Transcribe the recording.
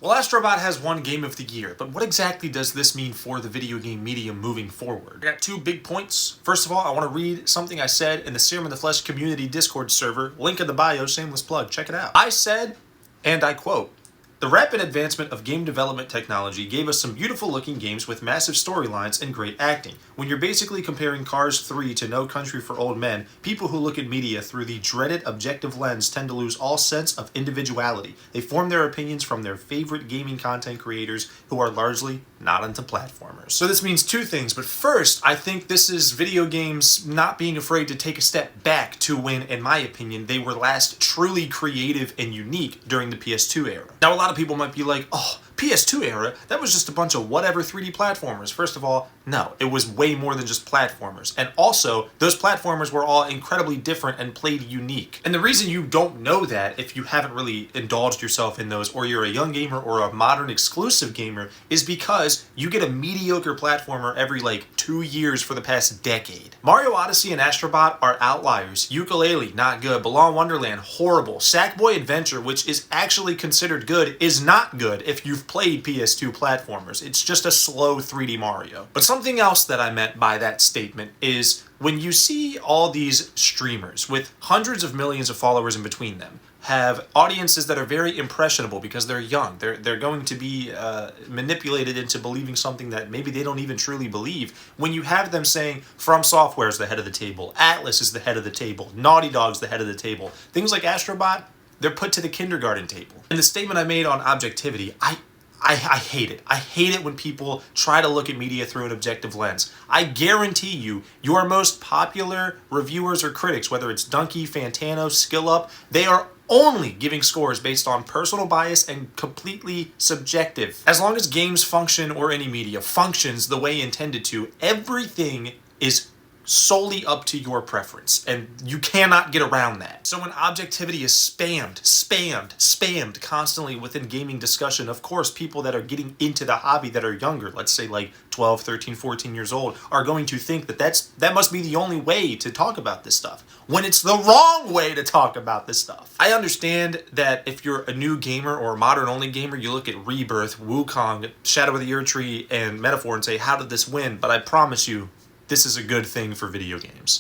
Well, Astrobot has won Game of the Year, but what exactly does this mean for the video game medium moving forward? I got two big points. First of all, I want to read something I said in the Serum of the Flesh community Discord server. Link in the bio, shameless plug, check it out. I said, and I quote, "The rapid advancement of game development technology gave us some beautiful looking games with massive storylines and great acting. When you're basically comparing Cars 3 to No Country for Old Men, people who look at media through the dreaded objective lens tend to lose all sense of individuality. They form their opinions from their favorite gaming content creators who are largely not into platformers." So this means two things, but first, I think this is video games not being afraid to take a step back to when, in my opinion, they were last truly creative and unique during the PS2 era. Now, a lot of people might be like, oh, PS2 era, that was just a bunch of whatever 3D platformers. First of all, no, it was way more than just platformers. And also, those platformers were all incredibly different and played unique. And the reason you don't know that, if you haven't really indulged yourself in those, or you're a young gamer or a modern exclusive gamer, is because you get a mediocre platformer every 2 years for the past decade. Mario Odyssey and Astrobot are outliers. Yooka-Laylee, not good. Balan Wonderland, horrible. Sackboy Adventure, which is actually considered good, is not good if you've played PS2 platformers. It's just a slow 3D Mario. But something else that I meant by that statement is when you see all these streamers with hundreds of millions of followers in between them have audiences that are very impressionable because they're young. They're going to be manipulated into believing something that maybe they don't even truly believe. When you have them saying From Software is the head of the table, Atlas is the head of the table, Naughty Dog's the head of the table, things like Astrobot, they're put to the kindergarten table. And the statement I made on objectivity, I hate it. I hate it when people try to look at media through an objective lens. I guarantee you, your most popular reviewers or critics, whether it's Dunkey, Fantano, SkillUp, they are only giving scores based on personal bias and completely subjective. As long as games function, or any media functions the way intended to, everything is solely up to your preference, and you cannot get around that. So when objectivity is spammed constantly within gaming discussion, of course people that are getting into the hobby that are younger, let's say 12, 13, 14 years old, are going to think that that must be the only way to talk about this stuff, when it's the wrong way to talk about this stuff. I understand that if you're a new gamer or a modern-only gamer, you look at Rebirth, Wukong, Shadow of the Erdtree, and Metaphor and say, how did this win? But I promise you, this is a good thing for video games.